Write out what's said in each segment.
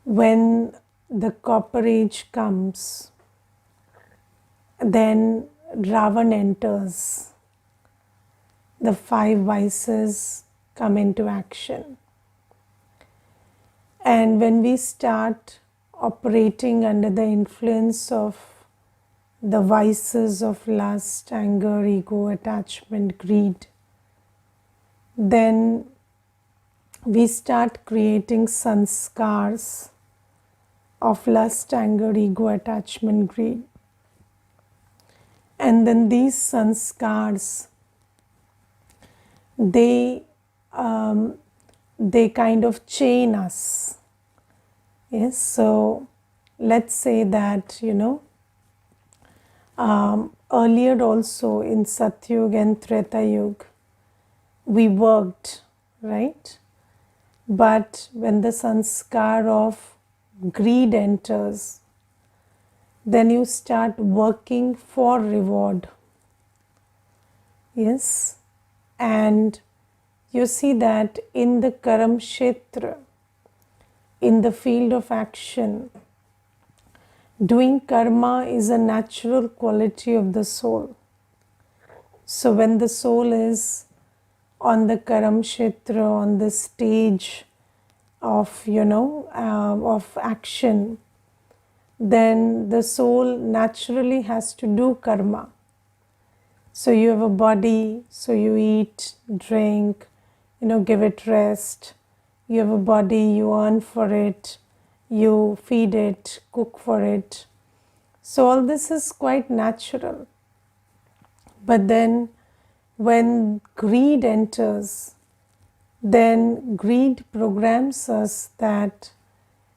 when the copper age comes, then Ravan enters. The 5 vices come into action. And when we start operating under the influence of the vices of lust, anger, ego, attachment, greed, then we start creating sanskars of lust, anger, ego, attachment, greed. And then these sanskars, they kind of chain us. Yes, so let's say that, earlier also in Satyug and Treta Yuga, we worked, right? But when the sanskar of greed enters, then you start working for reward. Yes, and you see that in the Karam Kshetra, in the field of action, doing karma is a natural quality of the soul. So when the soul is on the Karam Kshetra, on the stage of, of action, then the soul naturally has to do karma. So you have a body, so you eat, drink, give it rest. You have a body, you earn for it, you feed it, cook for it. So all this is quite natural. But then when greed enters, then greed programs us that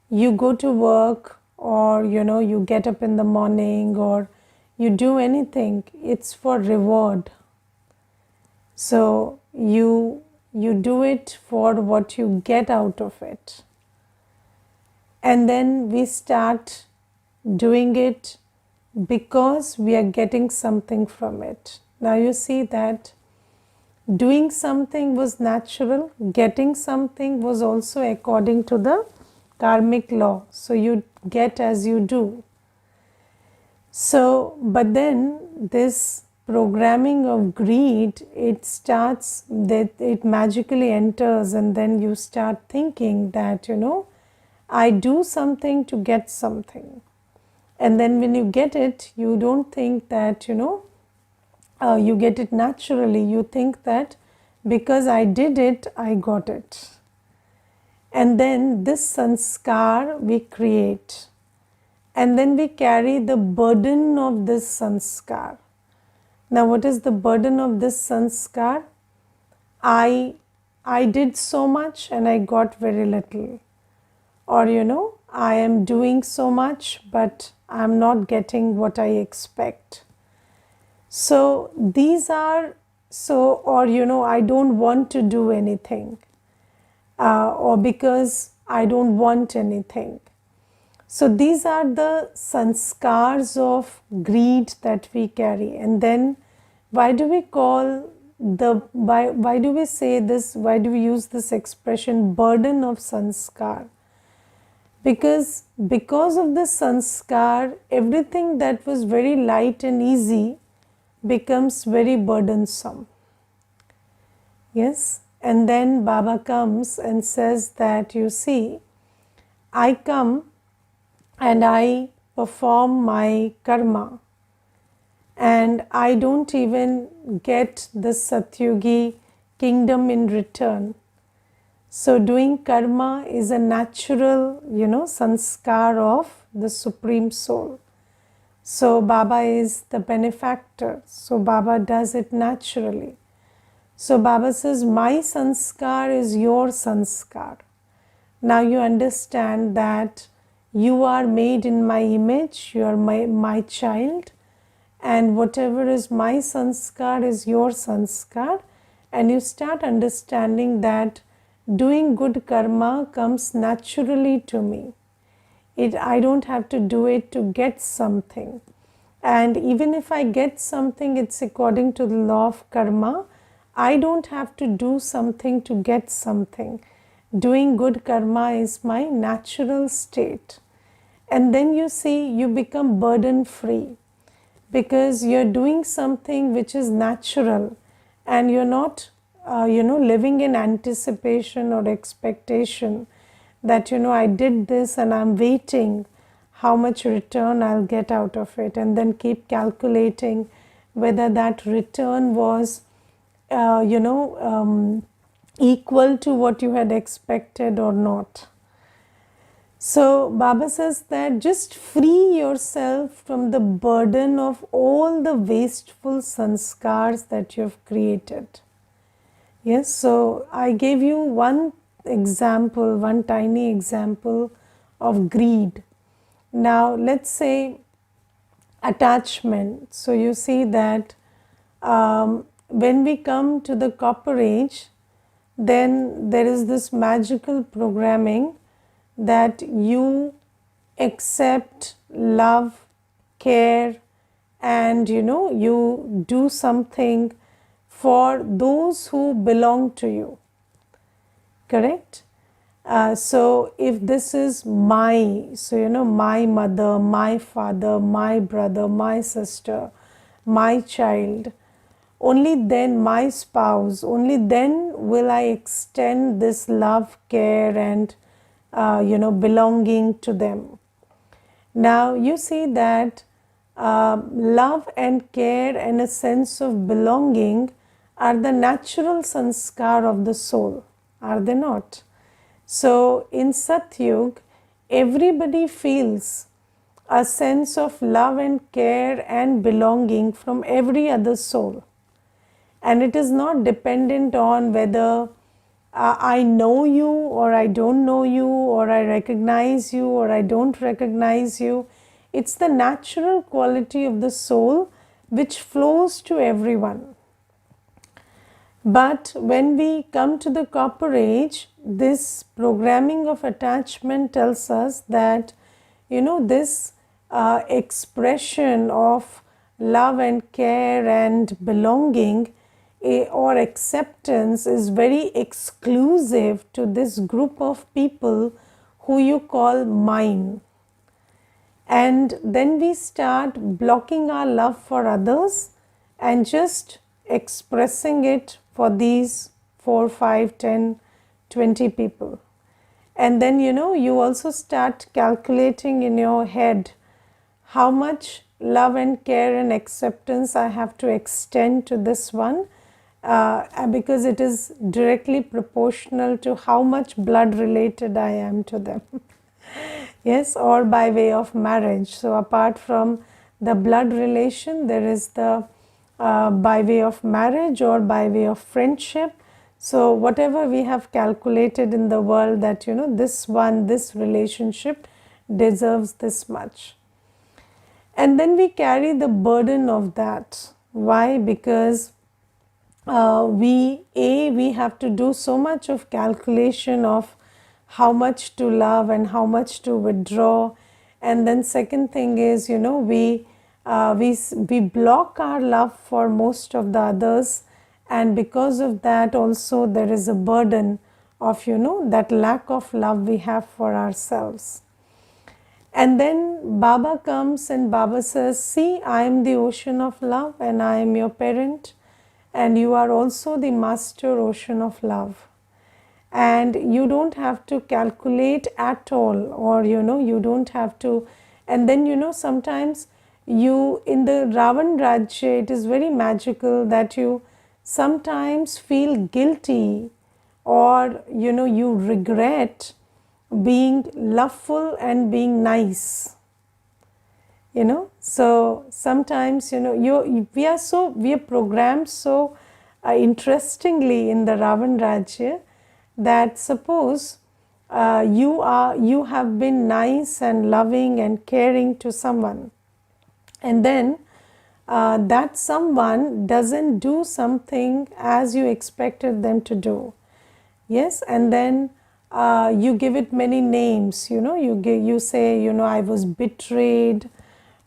you go to work, or you get up in the morning, or you do anything, it's for reward. So you do it for what you get out of it. And then we start doing it because we are getting something from it. Now you see that doing something was natural, getting something was also according to the karmic law. So you get as you do. So, but then this programming of greed, it starts, that it magically enters, and then you start thinking that, I do something to get something. And then when you get it, you don't think that, you get it naturally. You think that because I did it, I got it. And then this sanskar we create. And then we carry the burden of this sanskar. Now what is the burden of this sanskar? I did so much and I got very little. Or I am doing so much but I am not getting what I expect. So these are, or I don't want to do anything, or because I don't want anything. So these are the sanskars of greed that we carry. And then why do we call why do we say this, why do we use this expression burden of sanskar? Because of the sanskar, everything that was very light and easy becomes very burdensome. Yes, and then Baba comes and says that, you see, I come and I perform my karma, and I don't even get the Satyugi kingdom in return. So doing karma is a natural, sanskar of the Supreme Soul. So Baba is the benefactor. So Baba does it naturally. So Baba says, my sanskar is your sanskar. Now you understand that you are made in my image, you are my child, and whatever is my sanskar is your sanskar. And you start understanding that doing good karma comes naturally to me. I don't have to do it to get something. And even if I get something, it's according to the law of karma. I don't have to do something to get something. doing good karma is my natural state. And then you see, you become burden free because you're doing something which is natural, and you're not, living in anticipation or expectation that, I did this and I'm waiting how much return I'll get out of it, and then keep calculating whether that return was, equal to what you had expected or not. So Baba says that just free yourself from the burden of all the wasteful sanskars that you have created. Yes, so I gave you one example, one tiny example of greed. Now let's say attachment. So you see that when we come to the copper age, then there is this magical programming that you accept love, care, and you do something for those who belong to you. Correct? So if this is my, my mother, my father, my brother, my sister, my child, only then my spouse, only then will I extend this love, care, and belonging to them. Now you see that love and care and a sense of belonging are the natural sanskar of the soul, are they not? So in Satyug, everybody feels a sense of love and care and belonging from every other soul. And it is not dependent on whether I know you or I don't know you, or I recognize you or I don't recognize you. It's the natural quality of the soul which flows to everyone. But when we come to the copper age, this programming of attachment tells us that, this expression of love and care and belonging or acceptance is very exclusive to this group of people who you call mine. And then we start blocking our love for others and just expressing it for these 4, 5, 10, 20 people. And then you also start calculating in your head how much love and care and acceptance I have to extend to this one, because it is directly proportional to how much blood related I am to them. Yes, or by way of marriage. So apart from the blood relation, there is the by way of marriage or by way of friendship. So whatever we have calculated in the world that this relationship deserves this much. And then we carry the burden of that. Why? Because we have to do so much of calculation of how much to love and how much to withdraw. And then second thing is, we block our love for most of the others, and because of that also there is a burden of that lack of love we have for ourselves. And then Baba comes and Baba says, see, I am the ocean of love and I am your parent, and you are also the master ocean of love. And you don't have to calculate at all, or you don't have to. And then sometimes you, in the Ravan Rajya, it is very magical that you sometimes feel guilty, or you regret being loveful and being nice. So sometimes we are programmed so interestingly in the Ravan Rajya that suppose you have been nice and loving and caring to someone, and then that someone doesn't do something as you expected them to do. Yes, and then you give it many names. You say I was betrayed,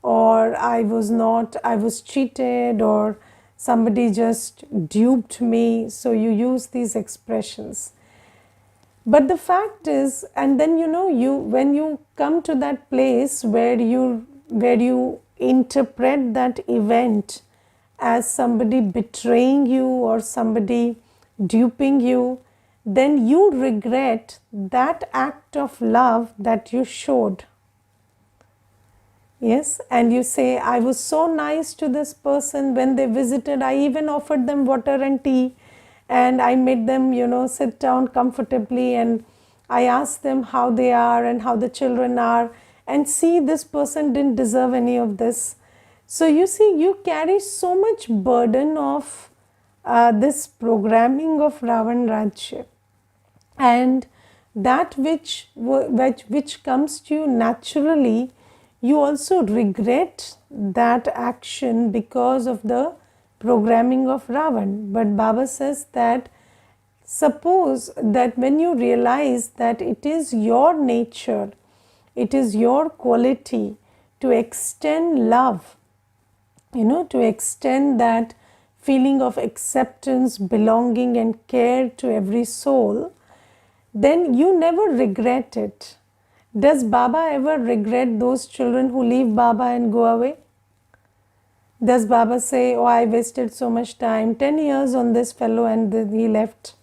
or I was cheated, or somebody just duped me. So you use these expressions. But the fact is, and then when you come to that place where you interpret that event as somebody betraying you or somebody duping you, then you regret that act of love that you showed. Yes, and you say, I was so nice to this person when they visited. I even offered them water and tea, and I made them, sit down comfortably, and I asked them how they are and how the children are. And see, this person didn't deserve any of this. So you see, you carry so much burden of this programming of Ravan Rajya, and that which comes to you naturally, you also regret that action because of the programming of Ravan. But Baba says that suppose that when you realize that it is your nature, it is your quality to extend love, to extend that feeling of acceptance, belonging, and care to every soul, then you never regret it. Does Baba ever regret those children who leave Baba and go away? Does Baba say, oh, I wasted so much time, 10 years on this fellow and then he left?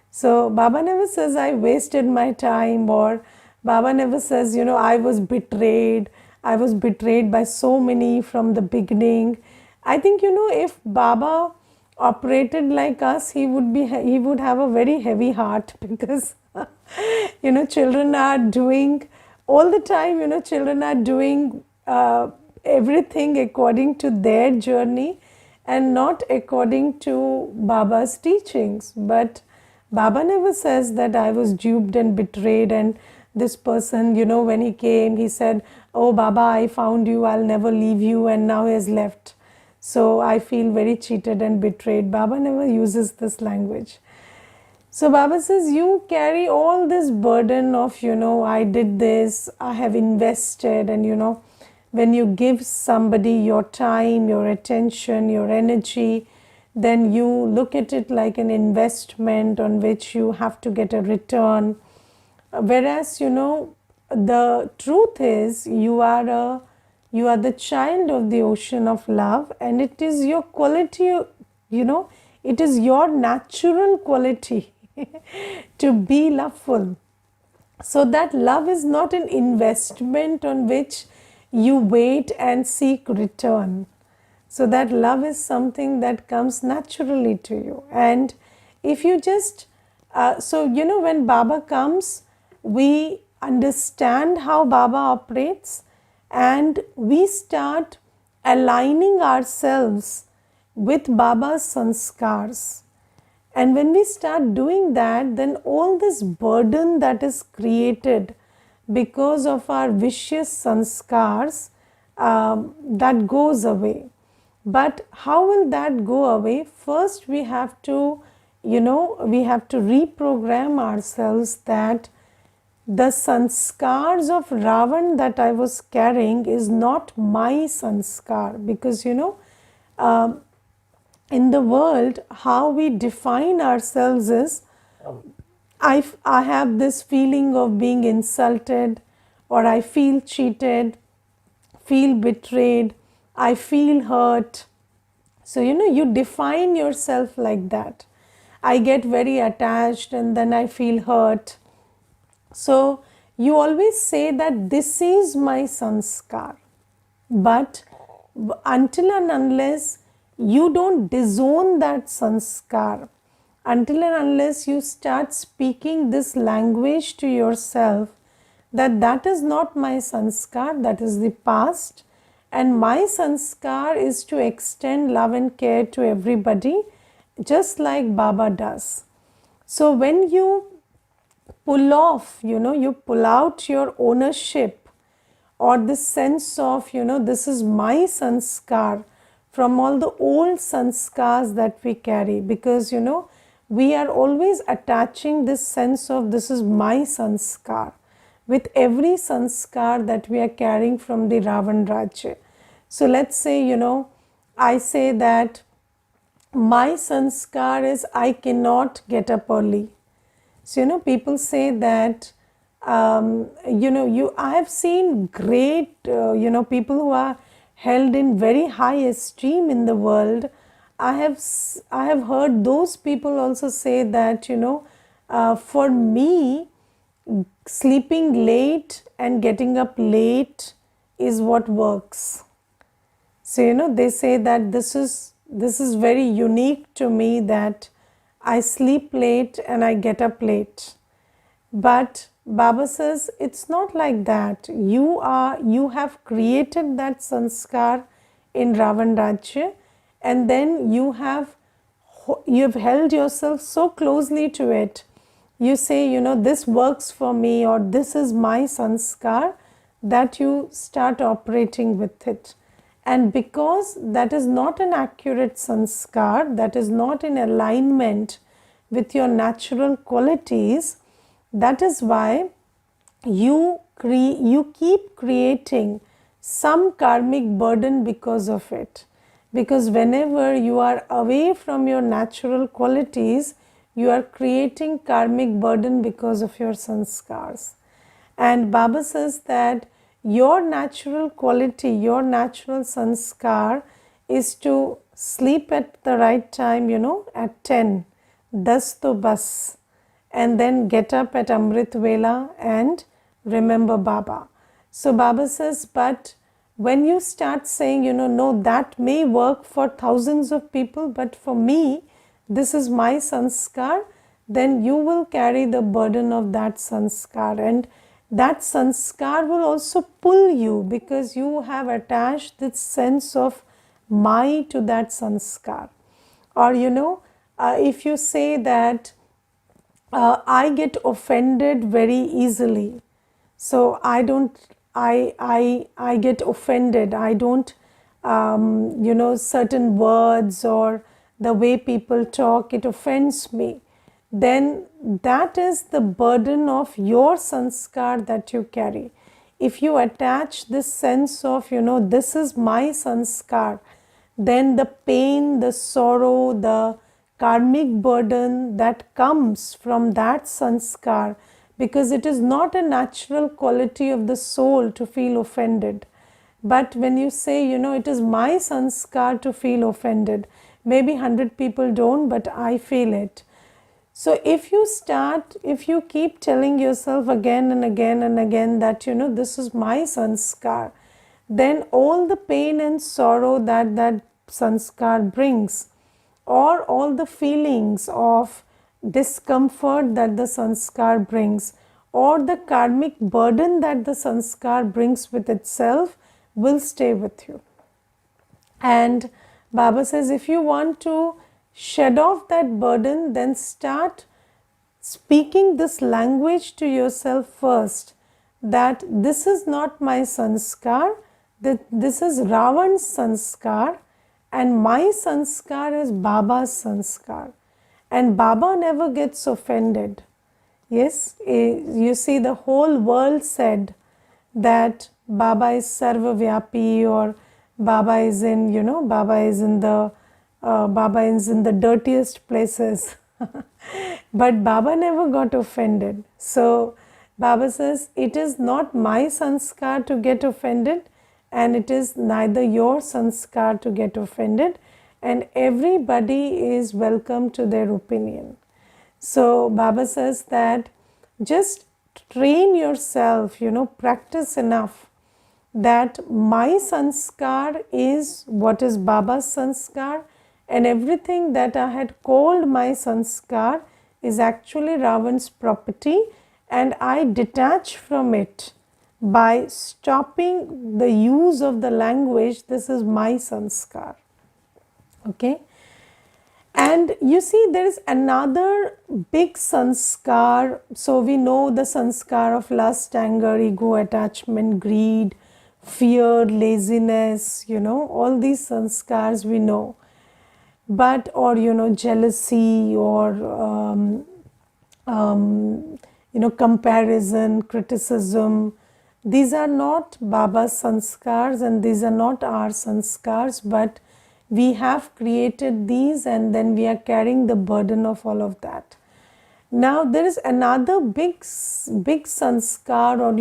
So Baba never says, I wasted my time, or Baba never says, I was betrayed. I was betrayed by so many from the beginning. I think, if Baba operated like us, he would have a very heavy heart, because children are doing all the time, children are doing everything according to their journey and not according to Baba's teachings. But Baba never says that I was duped and betrayed, and this person, when he came, he said, oh Baba, I found you, I'll never leave you, and now he has left. So I feel very cheated and betrayed. Baba never uses this language. So Baba says, you carry all this burden of, I did this, I have invested, and when you give somebody your time, your attention, your energy, then you look at it like an investment on which you have to get a return. Whereas, the truth is you are the child of the ocean of love, and it is your quality, it is your natural quality to be loveful. So that love is not an investment on which you wait and seek return. So that love is something that comes naturally to you. And if you just, when Baba comes, we understand how Baba operates, and we start aligning ourselves with Baba's Sanskars. And when we start doing that, then all this burden that is created because of our vicious Sanskars, that goes away. But how will that go away? First, we have to reprogram ourselves that the sanskars of Ravan that I was carrying is not my sanskar. Because, in the world, how we define ourselves is, I have this feeling of being insulted, or I feel cheated, feel betrayed, I feel hurt. So, you define yourself like that. I get very attached and then I feel hurt. So, you always say that this is my sanskar. But until and unless you don't disown that sanskar, until and unless you start speaking this language to yourself, that is not my sanskar, that is the past, and my sanskar is to extend love and care to everybody, just like Baba does. So when you pull off, you pull out your ownership, or this sense of, this is my sanskar, from all the old sanskars that we carry, because, we are always attaching this sense of this is my sanskar with every sanskar that we are carrying from the Ravan Rajya. So let's say, I say that my sanskar is I cannot get up early. So, people say that, I have seen great, people who are held in very high esteem in the world. I have heard those people also say that, for me, sleeping late and getting up late is what works. So, they say that this is very unique to me, that I sleep late and I get up late. But Baba says it's not like that. You have created that sanskar in Ravan Rajya, and then you have held yourself so closely to it. You say, this works for me, or this is my sanskar, that you start operating with it. And because that is not an accurate sanskar, that is not in alignment with your natural qualities, that is why you keep creating some karmic burden because of it. Because whenever you are away from your natural qualities, you are creating karmic burden because of your sanskars. And Baba says that your natural quality, your natural sanskar is to sleep at the right time, at 10, das to bas, and then get up at Amrit Vela and remember Baba. So Baba says, but when you start saying, no, that may work for thousands of people, but for me, this is my sanskar, then you will carry the burden of that sanskar, and that sanskar will also pull you, because you have attached this sense of my to that sanskar. Or, if you say that, I get offended very easily, so I get offended. I don't, certain words or the way people talk, it offends me. Then that is the burden of your sanskar that you carry. If you attach this sense of, this is my sanskar, then the pain, the sorrow, the karmic burden that comes from that sanskar, because it is not a natural quality of the soul to feel offended. But when you say, it is my sanskar to feel offended, maybe 100 people don't, but I feel it. So if you keep telling yourself again and again and again that, this is my sanskar, then all the pain and sorrow that sanskar brings, or all the feelings of discomfort that the sanskar brings, or the karmic burden that the sanskar brings with itself, will stay with you. And Baba says, if you want to shed off that burden, then start speaking this language to yourself first, that this is not my sanskar, that this is Ravan's sanskar, and my sanskar is Baba's sanskar. And Baba never gets offended. Yes, you see, the whole world said that Baba is sarvavyapi, or Baba is in, Baba is in the dirtiest places. But Baba never got offended. So Baba says, it is not my sanskar to get offended, and it is neither your sanskar to get offended, and everybody is welcome to their opinion. So Baba says that just train yourself, practice enough that my sanskar is what is Baba's sanskar, and everything that I had called my sanskar is actually Ravan's property, and I detach from it by stopping the use of the language, this is my sanskar. Okay. And you see, there is another big sanskar. So we know the sanskar of lust, anger, ego, attachment, greed, fear, laziness, all these sanskars we know. But, or, jealousy, or, comparison, criticism. These are not Baba's sanskars, and these are not our sanskars, but we have created these, and then we are carrying the burden of all of that. Now there is another big sanskar, or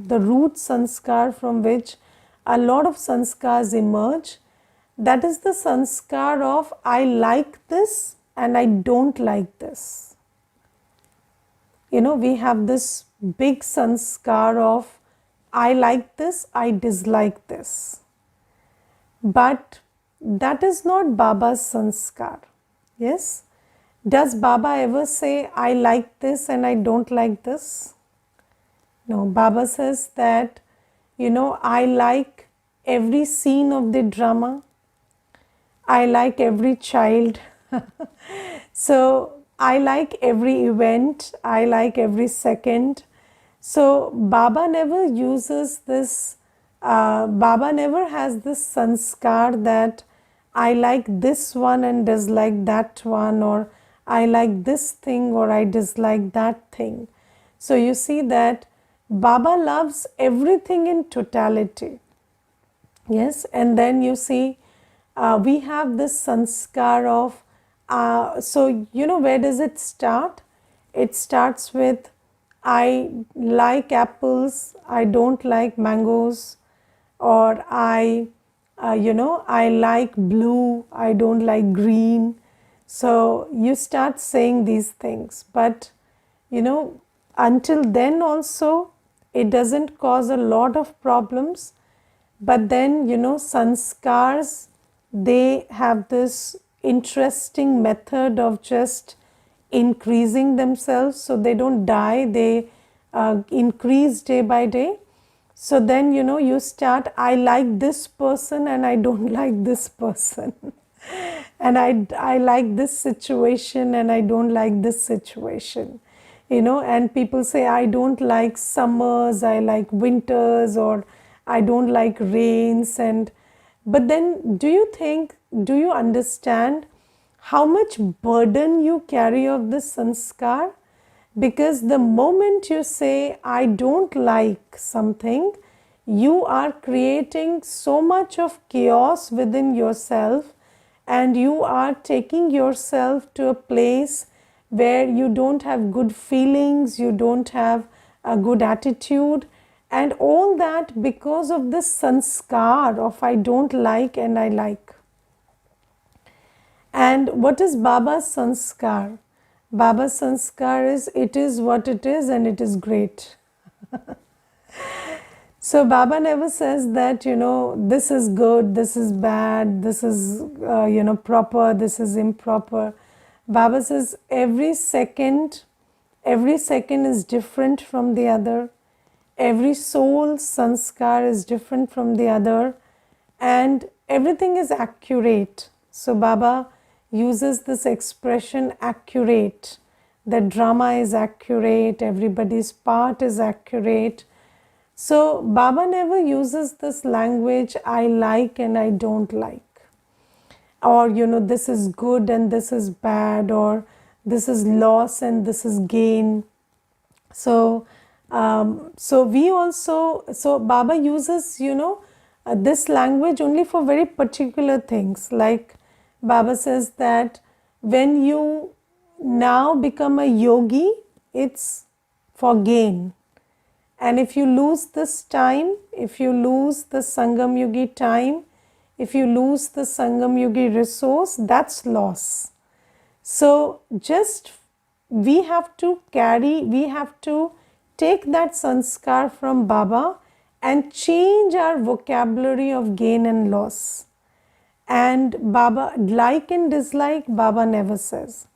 the root sanskar from which a lot of sanskars emerge. That is the sanskar of I like this and I don't like this. We have this big sanskar of I like this, I dislike this. But that is not Baba's sanskar. Yes? Does Baba ever say, I like this and I don't like this? No, Baba says that, I like every scene of the drama. I like every child. So, I like every event. I like every second. So, Baba never uses this, Baba never has this sanskar that I like this one and dislike that one, or I like this thing or I dislike that thing. So you see that Baba loves everything in totality. Yes, and then you see we have this sanskar of, so where does it start? It starts with I like apples, I don't like mangoes, or I like blue, I don't like green. So you start saying these things, but until then also it doesn't cause a lot of problems. But then sanskars, they have this interesting method of just increasing themselves, so they don't die, they increase day by day. So then you start, I like this person and I don't like this person. And I like this situation and I don't like this situation. And people say, I don't like summers, I like winters, or I don't like rains. But then do you understand how much burden you carry of this sanskar? Because the moment you say, I don't like something, you are creating so much of chaos within yourself, and you are taking yourself to a place where you don't have good feelings, you don't have a good attitude, and all that because of this sanskar of I don't like and I like. And what is Baba's sanskar? Baba's sanskar is, it is what it is and it is great. So Baba never says that, this is good, this is bad, this is, proper, this is improper. Baba says every second is different from the other. Every soul sanskar is different from the other, and everything is accurate. So Baba uses this expression accurate. The drama is accurate, everybody's part is accurate. So Baba never uses this language, I like and I don't like. Or, this is good and this is bad, or this is loss and this is gain. So, so Baba uses, this language only for very particular things. Like Baba says that when you now become a yogi, it's for gain. And if you lose this time, if you lose the Sangam Yogi time, if you lose the Sangam Yogi resource, that's loss. So just we have to take that sanskar from Baba and change our vocabulary of gain and loss. And Baba, like and dislike, Baba never says.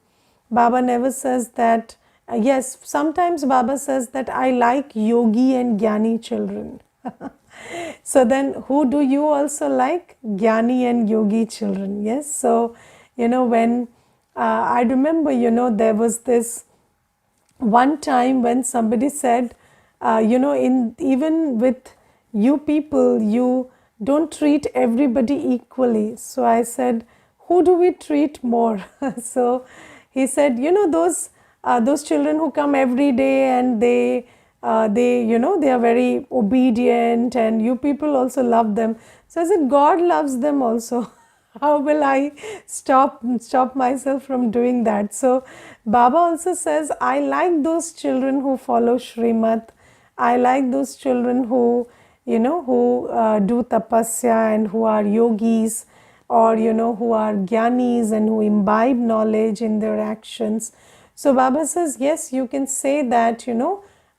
Baba never says that, yes, sometimes Baba says that I like yogi and jnani children. So then who do you also like? Jnani and yogi children, yes. So, when I remember, there was this one time when somebody said, even with you people, you don't treat everybody equally. So I said, who do we treat more? So he said, those children who come every day and they are very obedient, and you people also love them. So I said, God loves them also. How will I stop myself from doing that? So Baba also says, I like those children who follow Shrimat. I like those children who, who do tapasya and who are yogis, or, who are gyanis and who imbibe knowledge in their actions. So Baba says, yes, you can say that,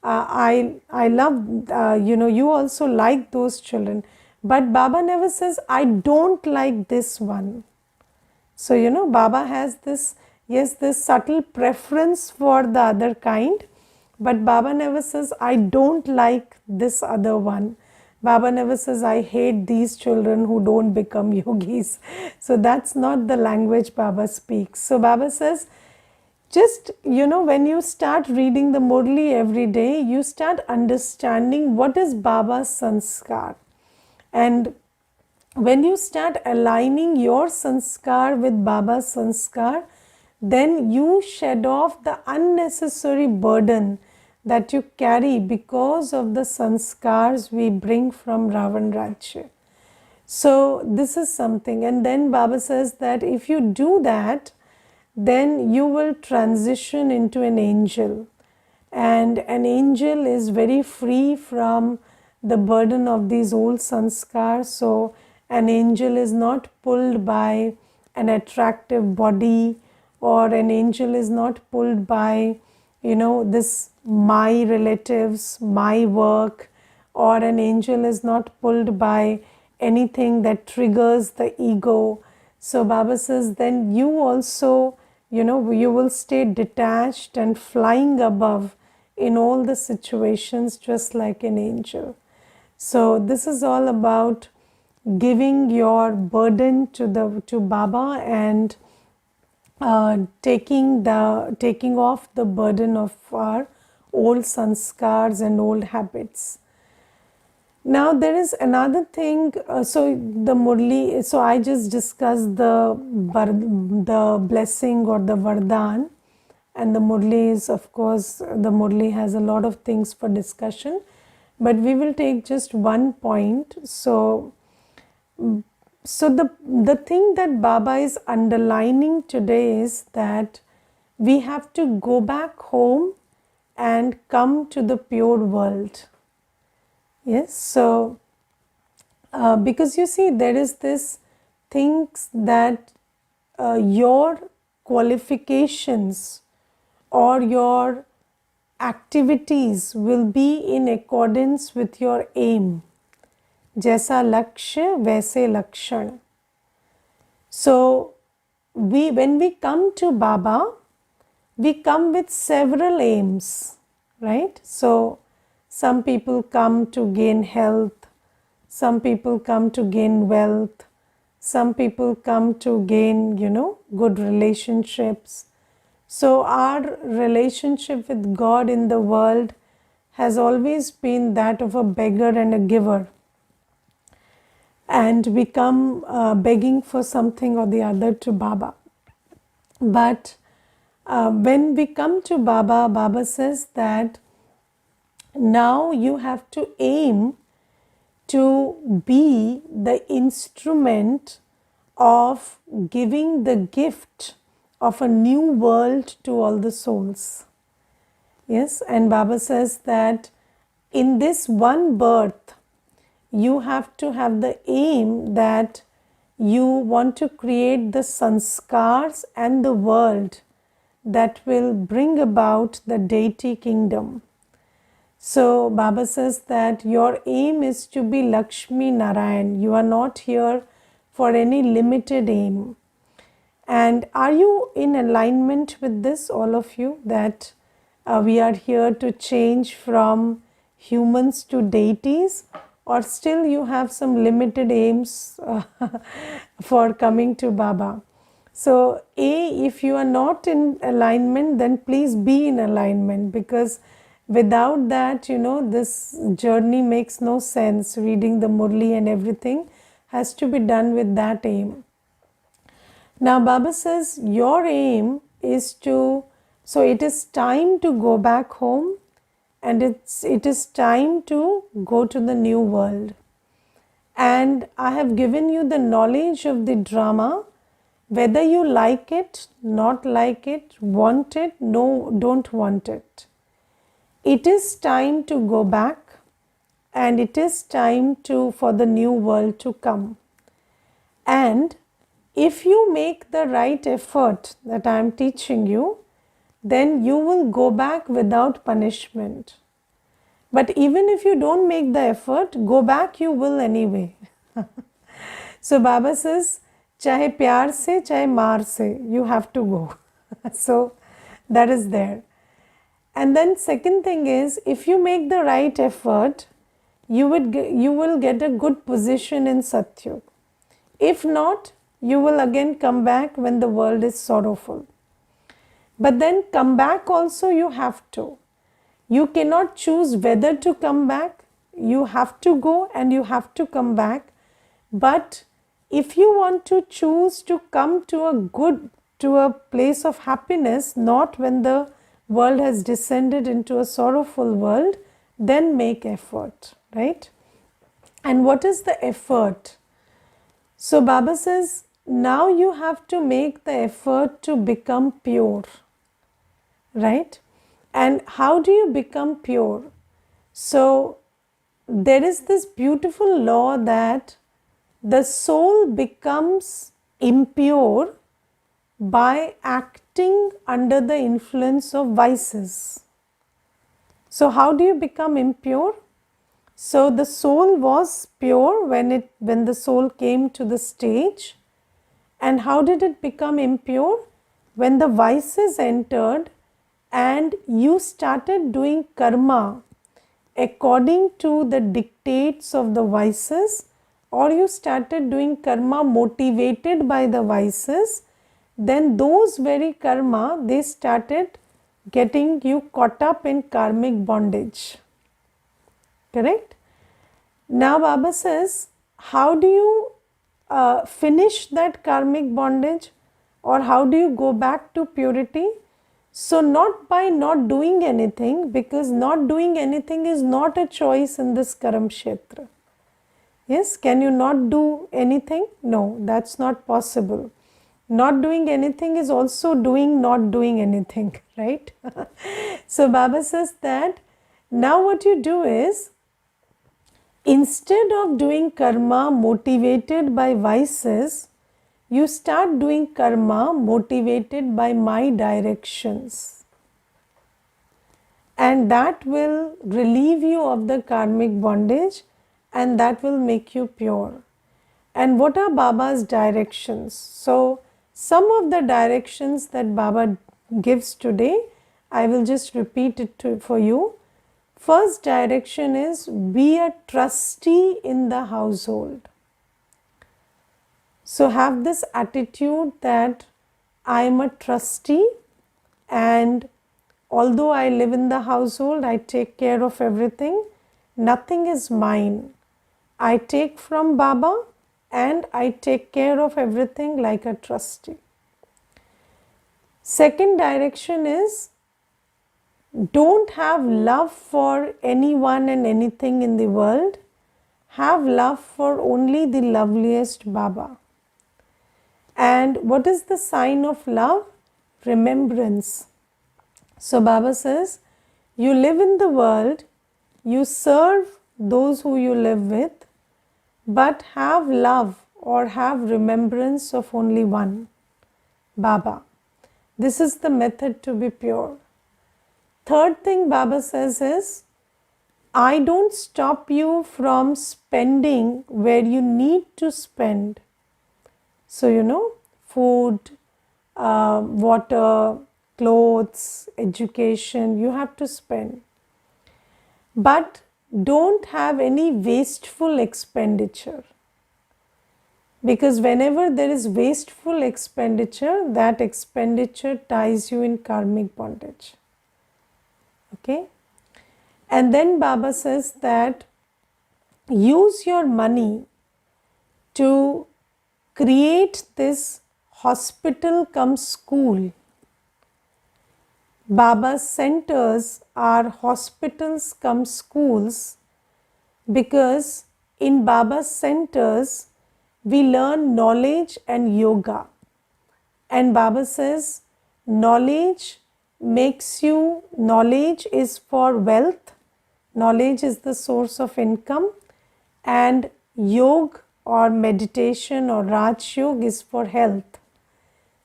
I love, you also like those children. But Baba never says, I don't like this one. So, Baba has this, yes, this subtle preference for the other kind, but Baba never says, I don't like this other one. Baba never says, I hate these children who don't become yogis. So, that's not the language Baba speaks. So, Baba says, just, when you start reading the Murli every day, you start understanding what is Baba's sanskar. And when you start aligning your sanskar with Baba's sanskar, then you shed off the unnecessary burden that you carry because of the sanskars we bring from Ravan Rajya. So this is something. And then Baba says that if you do that, then you will transition into an angel. And an angel is very free from the burden of these old sanskars. So an angel is not pulled by an attractive body, or an angel is not pulled by, this my relatives, my work, or an angel is not pulled by anything that triggers the ego. So Baba says, then you also, you will stay detached and flying above in all the situations just like an angel. So this is all about giving your burden to Baba and taking off the burden of our old sanskars and old habits. Now there is another thing. So the Murli. So I just discussed the blessing or the Vardhan, and the Murli is, of course, the Murli has a lot of things for discussion, but we will take just one point. So the thing that Baba is underlining today is that we have to go back home and come to the pure world. Yes, so because you see, there is this things that your qualifications or your activities will be in accordance with your aim. Jaisa lakshya वैसे लक्षण. So when we come to Baba, we come with several aims, right? So some people come to gain health, some people come to gain wealth, some people come to gain, good relationships. So our relationship with God in the world has always been that of a beggar and a giver. And we come begging for something or the other to Baba. But when we come to Baba, Baba says that now you have to aim to be the instrument of giving the gift of a new world to all the souls. Yes, and Baba says that in this one birth, you have to have the aim that you want to create the sanskars and the world that will bring about the deity kingdom. So Baba says that your aim is to be Lakshmi Narayan. You are not here for any limited aim. And are you in alignment with this, all of you, that we are here to change from humans to deities, or still you have some limited aims for coming to Baba? So if you are not in alignment, then please be in alignment, because without that, this journey makes no sense. Reading the Murli and everything has to be done with that aim. Now Baba says your aim is to, so it is time to go back home, and it is time to go to the new world. and I have given you the knowledge of the drama, whether you like it, not like it, want it, no, don't want it. It is time to go back, and it is time for the new world to come. And if you make the right effort that I am teaching you, then you will go back without punishment. But even if you don't make the effort, go back you will anyway. So Baba says, chahe pyar se, chahe maar se, you have to go. So that is there. And then second thing is, if you make the right effort, you will get a good position in Satyug. If not, you will again come back when the world is sorrowful. But then come back also you have to. You cannot choose whether to come back. You have to go and you have to come back. But if you want to choose to come to a place of happiness, not when the world has descended into a sorrowful world, then make effort, right? And what is the effort? So Baba says, now you have to make the effort to become pure, right? And how do you become pure? So there is this beautiful law that the soul becomes impure by acting under the influence of vices. So how do you become impure? So the soul was pure when the soul came to the stage. And how did it become impure? When the vices entered and you started doing karma according to the dictates of the vices, or you started doing karma motivated by the vices, then those very karma, they started getting you caught up in karmic bondage. Correct? Now Baba says, how do you finish that karmic bondage, or how do you go back to purity? So not by not doing anything, because not doing anything is not a choice in this Karam Kshetra. Yes, can you not do anything? No, that's not possible. Not doing anything is also doing not doing anything, right? So Baba says that now what you do is, instead of doing karma motivated by vices, you start doing karma motivated by my directions. And that will relieve you of the karmic bondage, and that will make you pure. And what are Baba's directions? So some of the directions that Baba gives today, I will just repeat it for you. First direction is, be a trustee in the household. So have this attitude that I am a trustee, and although I live in the household, I take care of everything. Nothing is mine. I take from Baba and I take care of everything like a trustee. Second direction is, don't have love for anyone and anything in the world. Have love for only the loveliest Baba. And what is the sign of love? Remembrance. So Baba says, you live in the world, you serve those who you live with, but have love or have remembrance of only one, Baba. This is the method to be pure. Third thing Baba says is, I don't stop you from spending where you need to spend. So, food, water, clothes, education, you have to spend. But don't have any wasteful expenditure. Because whenever there is wasteful expenditure, that expenditure ties you in karmic bondage. Okay? And then Baba says that use your money to create this hospital cum school. Baba's centers are hospitals cum schools, because in Baba's centers, we learn knowledge and yoga. And Baba says, knowledge is for wealth, knowledge is the source of income, and yoga or meditation or Raj Yoga is for health.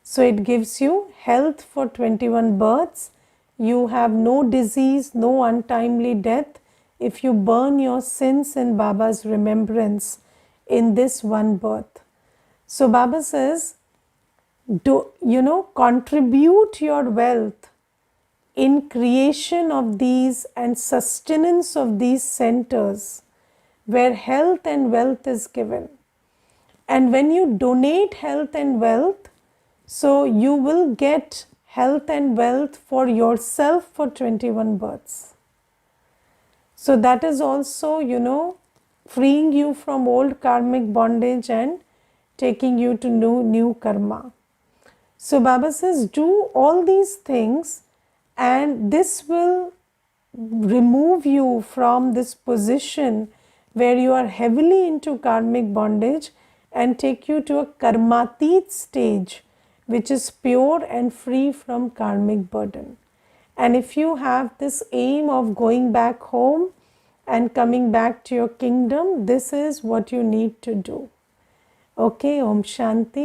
So it gives you health for 21 births. You have no disease, no untimely death if you burn your sins in Baba's remembrance in this one birth. So Baba says, contribute your wealth in creation of these and sustenance of these centers where health and wealth is given. And when you donate health and wealth, so you will get health and wealth for yourself for 21 births. So that is also, freeing you from old karmic bondage and taking you to new karma. So Baba says, do all these things and this will remove you from this position where you are heavily into karmic bondage and take you to a karmatit stage, which is pure and free from karmic burden. And if you have this aim of going back home and coming back to your kingdom, this is what you need to do. Okay, Om Shanti.